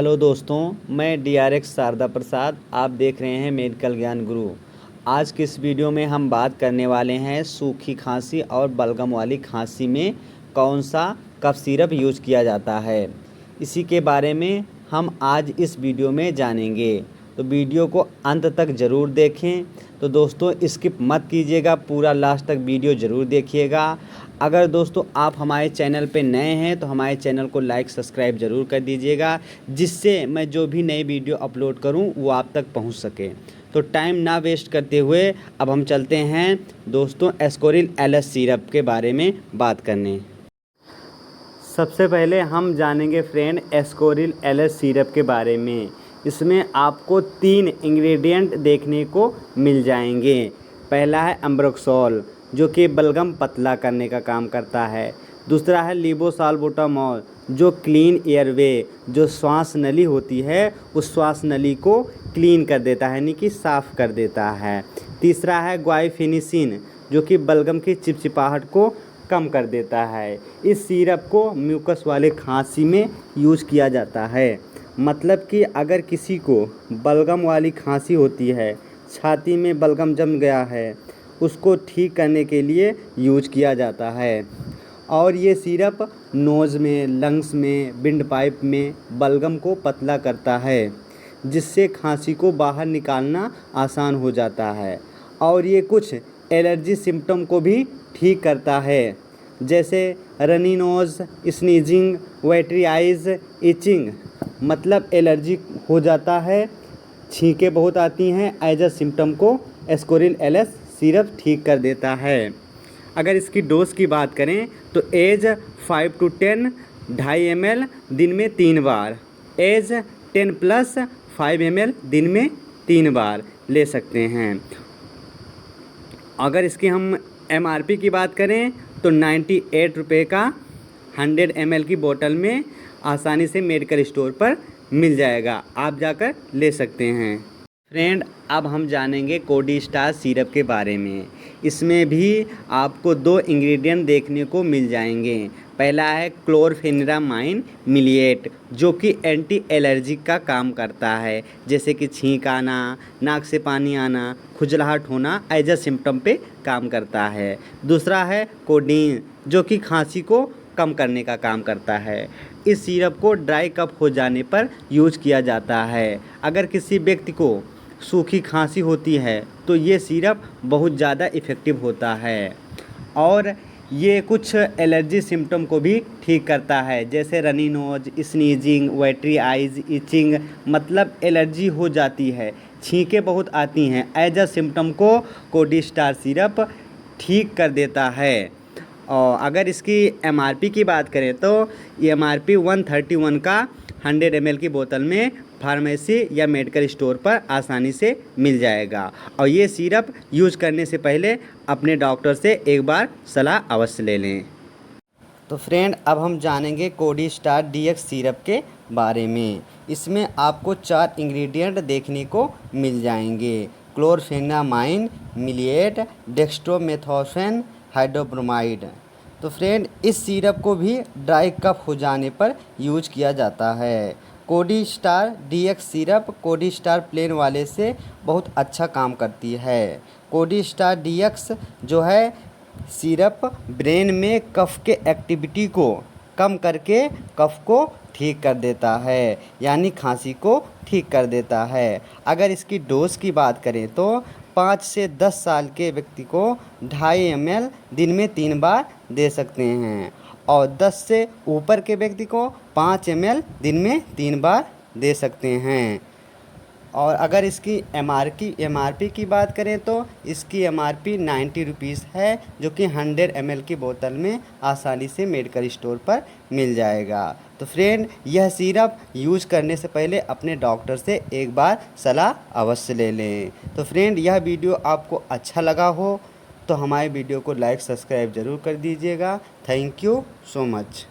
Hello दोस्तों, मैं DRX Sharda प्रसाद। आप देख रहे हैं मेडिकल ज्ञान गुरु। आज की इस वीडियो में हम बात करने वाले हैं सूखी खांसी और बलगम वाली खांसी में कौन सा कफ सिरप यूज़ किया जाता है, इसी के बारे में हम आज इस वीडियो में जानेंगे। तो वीडियो को अंत तक ज़रूर देखें। तो दोस्तों स्किप मत कीजिएगा, पूरा लास्ट तक वीडियो ज़रूर देखिएगा। अगर दोस्तों आप हमारे चैनल पे नए हैं तो हमारे चैनल को लाइक सब्सक्राइब ज़रूर कर दीजिएगा, जिससे मैं जो भी नई वीडियो अपलोड करूं वो आप तक पहुंच सके। तो टाइम ना वेस्ट करते हुए अब हम चलते हैं दोस्तों एस्कोरिल एलएस सिरप के बारे में बात करने। सबसे पहले हम जानेंगे फ्रेंड एस्कोरिल एलएस सिरप के बारे में। इसमें आपको 3 इंग्रेडिएंट देखने को मिल जाएंगे। पहला है अम्ब्रोक्सोल, जो कि बलगम पतला करने का काम करता है। दूसरा है लेवोसाल्बुटामॉल, जो क्लीन एयरवे, जो श्वास नली होती है उस श्वास नली को क्लीन कर देता है, यानी कि साफ़ कर देता है। तीसरा है ग्वाइफिनिसिन, जो कि बलगम की चिपचिपाहट को कम कर देता है। इस सिरप को म्यूकस वाले खांसी में यूज़ किया जाता है। मतलब कि अगर किसी को बलगम वाली खांसी होती है, छाती में बलगम जम गया है, उसको ठीक करने के लिए यूज किया जाता है। और ये सिरप नोज़ में, लंग्स में, विंड पाइप में बलगम को पतला करता है, जिससे खांसी को बाहर निकालना आसान हो जाता है। और ये कुछ एलर्जी सिम्टम को भी ठीक करता है, जैसे runny nose, sneezing, वेटरी eyes, etching, मतलब एलर्जी हो जाता है, छींकें बहुत आती हैं, एज अ सिम्टम को एस्कोरिल एलएस सिरप ठीक कर देता है। अगर इसकी डोज की बात करें तो एज 5 to 10 2.5 ml दिन में 3 बार, एज 10+ 5 ml दिन में 3 बार ले सकते हैं। अगर इसकी हम MRP की बात करें तो 98 रुपये का 100 ml की बोतल में आसानी से मेडिकल स्टोर पर मिल जाएगा, आप जाकर ले सकते हैं। फ्रेंड अब हम जानेंगे कोडिस्टार सिरप के बारे में। इसमें भी आपको 2 इंग्रेडिएंट देखने को मिल जाएंगे। पहला है क्लोरफेनिरामाइन मिलिएट, जो कि एंटी एलर्जिक का काम करता है, जैसे कि छींक आना, नाक से पानी आना, खुजलाहट होना, एज अ सिम्टम पे काम करता है। दूसरा है कोडीन, जो कि खांसी को कम करने का काम करता है। इस सिरप को ड्राई कफ हो जाने पर यूज किया जाता है। अगर किसी व्यक्ति को सूखी खांसी होती है तो ये सिरप बहुत ज़्यादा इफ़ेक्टिव होता है। और ये कुछ एलर्जी सिम्टम को भी ठीक करता है, जैसे runny nose, sneezing, वेटरी eyes, etching, मतलब एलर्जी हो जाती है, छींकें बहुत आती हैं, एज अ सिम्टम को कोडिस्टार सिरप ठीक कर देता है। और अगर इसकी MRP की बात करें तो ये MRP 131 का 100 ml की बोतल में फार्मेसी या मेडिकल स्टोर पर आसानी से मिल जाएगा। और ये सिरप यूज करने से पहले अपने डॉक्टर से एक बार सलाह अवश्य ले लें। तो फ्रेंड अब हम जानेंगे कोडिस्टार DX सिरप के बारे में। इसमें आपको 4 इंग्रेडिएंट देखने को मिल जाएंगे। क्लोरफेनामाइन मिलिएट, डेक्स्ट्रोमेथोफेन, हाइड्रोब्रोमाइड। तो फ्रेंड इस सिरप को भी ड्राई कफ हो जाने पर यूज किया जाता है। Codistar DX syrup Codistar plain वाले से बहुत अच्छा काम करती है। कोडिस्टार DX जो है सिरप ब्रेन में कफ के एक्टिविटी को कम करके कफ को ठीक कर देता है, यानी खांसी को ठीक कर देता है। अगर इसकी डोज की बात करें तो 5 से 10 साल के व्यक्ति को 2.5 ml दिन में 3 बार दे सकते हैं, और 10 से ऊपर के व्यक्ति को 5 ml दिन में 3 बार दे सकते हैं। और अगर इसकी MRP की बात करें तो इसकी MRP 90 रुपीज़ है, जो कि 100 ml की बोतल में आसानी से मेडिकल स्टोर पर मिल जाएगा। तो फ्रेंड यह सिरप यूज करने से पहले अपने डॉक्टर से एक बार सलाह अवश्य ले लें। तो फ्रेंड यह वीडियो आपको अच्छा लगा हो तो हमारे वीडियो को लाइक सब्सक्राइब ज़रूर कर दीजिएगा। Thank you so much.